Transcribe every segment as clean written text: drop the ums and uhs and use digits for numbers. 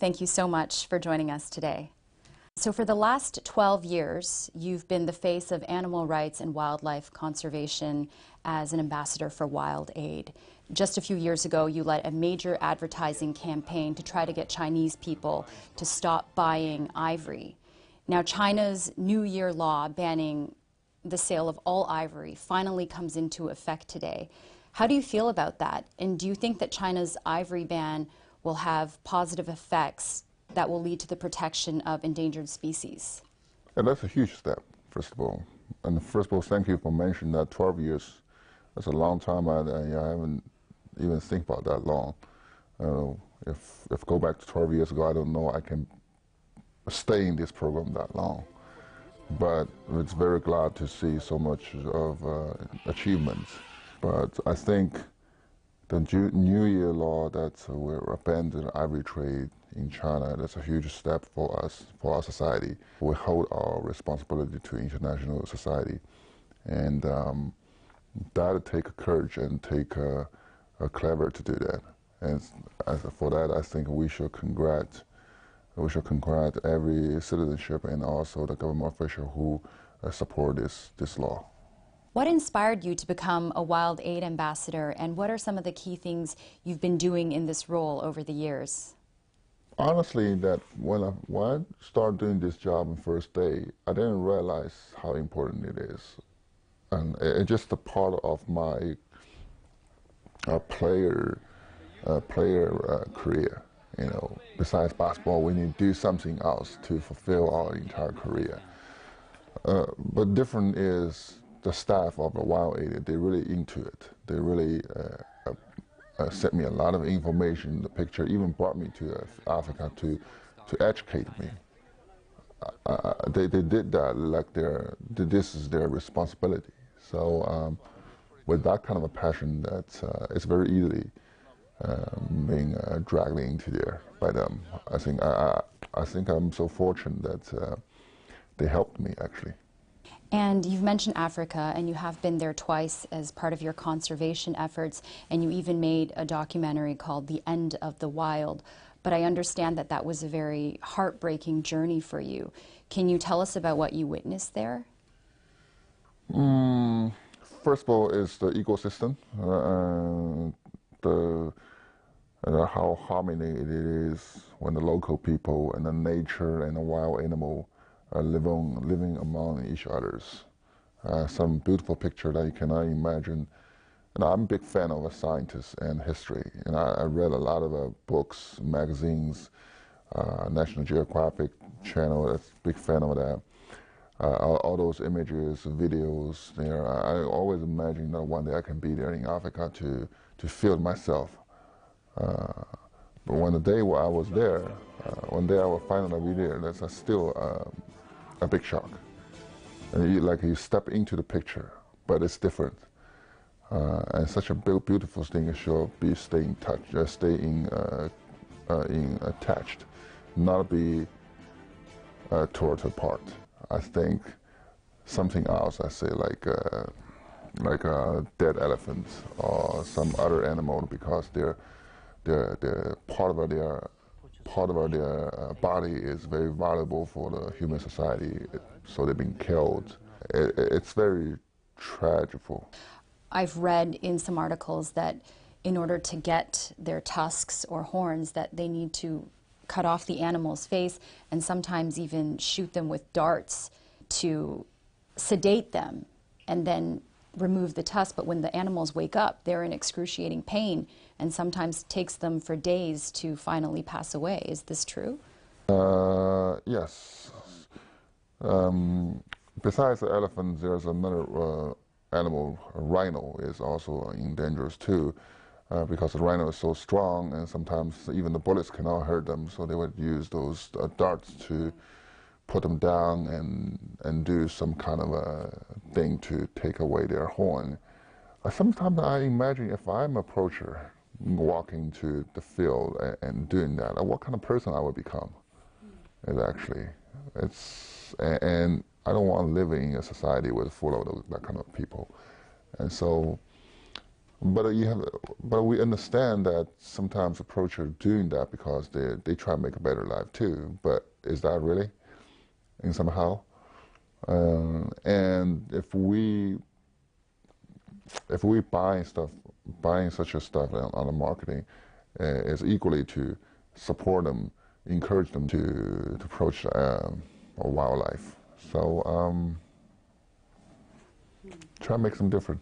Thank you so much for joining us today. So for the last 12 years, you've been the face of animal rights and wildlife conservation as an ambassador for WILDAID. Just a few years ago, you led a major advertising campaign to try to get Chinese people to stop buying ivory. Now, China's New Year law banning the sale of all ivory finally comes into effect today. How do you feel about that? And do you think that China's ivory ban will have positive effects that will lead to the protection of endangered species? And that's a huge step, first of all. And first of all, thank you for mentioning that 12 years. That's a long time. I haven't even think about that long. If go back to 12 years ago, I don't know I can stay in this program that long. But it's very glad to see so much of achievements. But I think the New Year law that will abandon ivory trade in China, that's a huge step for us, for our society. We hold our responsibility to international society. And that take courage and take clever to do that. And for that, I think we should congratulate every citizenship and also the government official who support this law. What inspired you to become a WILDAID ambassador, and what are some of the key things you've been doing in this role over the years? Honestly, that when I started doing this job on first day, I didn't realize how important it is. And it's just a part of my player career. You know, besides basketball, we need to do something else to fulfill our entire career. But different is the staff of the WILDAID. They're really into it. They really sent me a lot of information. The picture even brought me to Africa to educate me. They did that like this is their responsibility. So with that kind of a passion, that it's very easily being dragged into there by them. I think I'm so fortunate that they helped me actually. And you've mentioned Africa, and you have been there twice as part of your conservation efforts, and you even made a documentary called The End of the Wild. But I understand that that was a very heartbreaking journey for you. Can you tell us about what you witnessed there? First of all, is the ecosystem, how harmony it is when the local people and the nature and the wild animal are living among each others. Some beautiful picture that you cannot imagine. And I'm a big fan of scientists and history. And I read a lot of books, magazines, National Geographic channel, that's a big fan of that. All those images, videos there. I always imagine that one day I can be there in Africa to feel it myself. But when the day where I was there, one day I will finally be there, that's still a big shock. And you step into the picture, but it's different. And such a beautiful thing is sure be staying touch, staying attached, not be torn apart. I think something else, I say like a dead elephant or some other animal, because they're part of their body is very valuable for the human society, so they've been killed. It's very tragic. I've read in some articles that in order to get their tusks or horns, that they need to cut off the animal's face and sometimes even shoot them with darts to sedate them and then remove the tusk. But when the animals wake up, they're in excruciating pain, and sometimes takes them for days to finally pass away. Is this true? Yes. Besides the elephant, there's another animal, a rhino, is also endangered too, because the rhino is so strong, and sometimes even the bullets cannot hurt them, so they would use those darts to put them down and do some kind of a thing to take away their horn. Sometimes I imagine if I'm a poacher walking to the field and doing that, what kind of person I would become. And I don't want to live in a society with full of that kind of people. And so But but we understand that sometimes approachers are doing that because they try to make a better life too. But is that really? And somehow, and if we buying such a stuff on the marketing, is equally to support them, encourage them to approach wildlife. So try to make them different.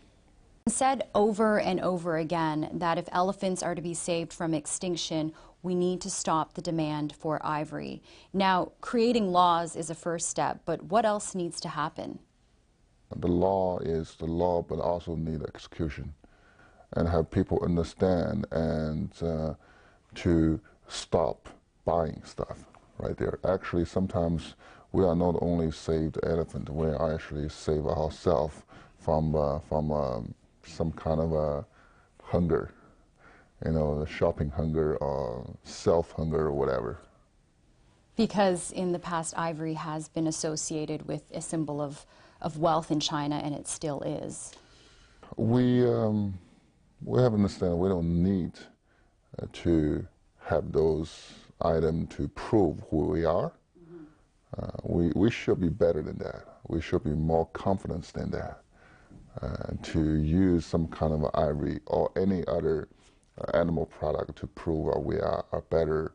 Said over and over again that if elephants are to be saved from extinction, we need to stop the demand for ivory. Now, creating laws is a first step, but what else needs to happen? The law is the law, but also need execution, and have people understand and to stop buying stuff right there. Actually, sometimes we are not only save the elephant, we actually save ourselves from some kind of a hunger, you know, shopping hunger or self-hunger or whatever. Because in the past, ivory has been associated with a symbol of wealth in China, and it still is. We have to understand we don't need to have those items to prove who we are. We should be better than that. We should be more confident than that. To use some kind of ivory or any other animal product to prove we are better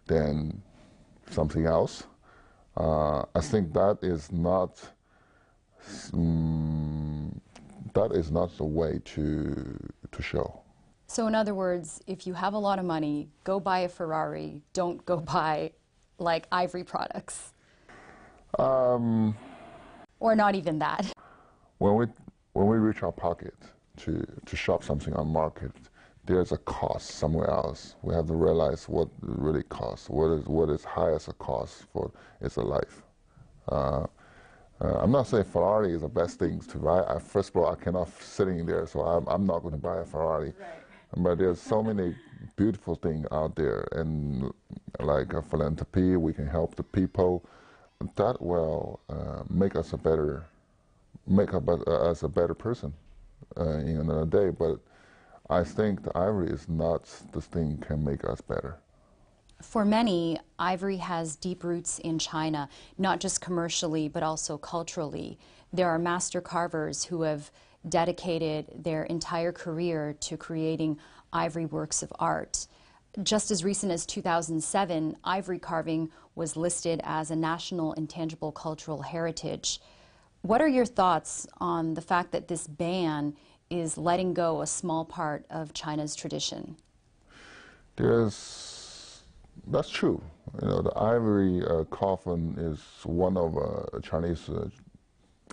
than something else. I think that is not the way to show. So in other words, if you have a lot of money, go buy a Ferrari. Don't go buy like ivory products. Or not even that. When we reach our pocket to shop something on market, there's a cost somewhere else. We have to realize what it really costs. What is highest a cost for is a life. I'm not saying Ferrari is the best thing to buy. First of all, I cannot sitting there, so I'm not going to buy a Ferrari. Right. But there's so many beautiful things out there, and like a philanthropy, we can help the people. That will make us a better person in another day. But I think the ivory is not the thing can make us better. For many, ivory has deep roots in China, not just commercially, but also culturally. There are master carvers who have dedicated their entire career to creating ivory works of art. Just as recent as 2007, ivory carving was listed as a national intangible cultural heritage. What are your thoughts on the fact that this ban is letting go a small part of China's tradition? That's true. You know, the ivory coffin is one of Chinese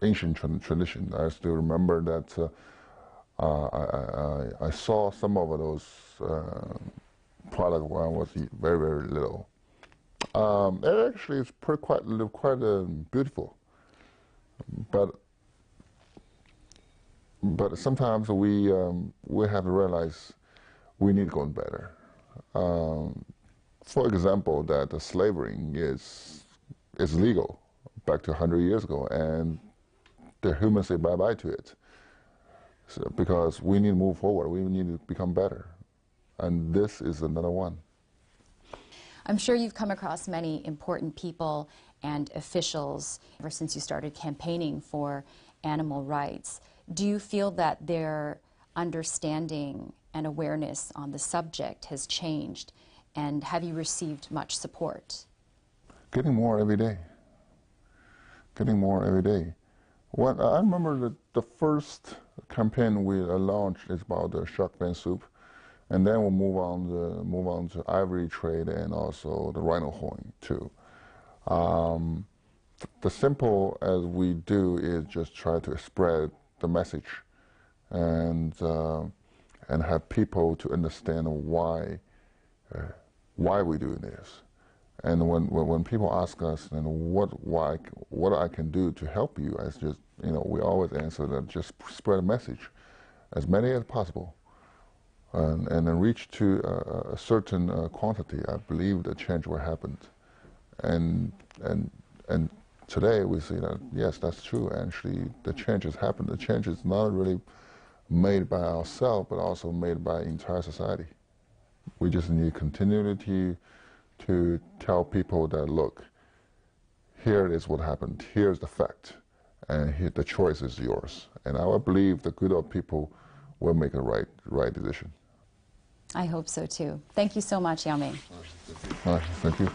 ancient tradition. I still remember that I saw some of those products when I was very, very little. It actually is quite beautiful, but sometimes we have to realize we need to go better. For example, that the slavery is legal back to 100 years ago, and the humans say bye-bye to it. So, because we need to move forward, we need to become better. And this is another one. I'm sure you've come across many important people and officials ever since you started campaigning for animal rights. Do you feel that their understanding and awareness on the subject has changed? And have you received much support? Getting more every day. Getting more every day. When I remember the first campaign we launched is about the shark fin soup, and then we'll move on to ivory trade and also the rhino horn too. The simple as we do is just try to spread the message, and have people to understand why we're doing this. And when people ask us, you know, what I can do to help you, I just, you know, we always answer that just spread a message, as many as possible, and then reach to a certain quantity. I believe the change will happen. And today we see that yes, that's true. Actually, the change has happened. The change is not really made by ourselves, but also made by entire society. We just need continuity to tell people that, look, here is what happened, here's the fact, and here, the choice is yours. And I believe the good old people will make a right decision. I hope so too. Thank you so much, Yao Ming. Thank you.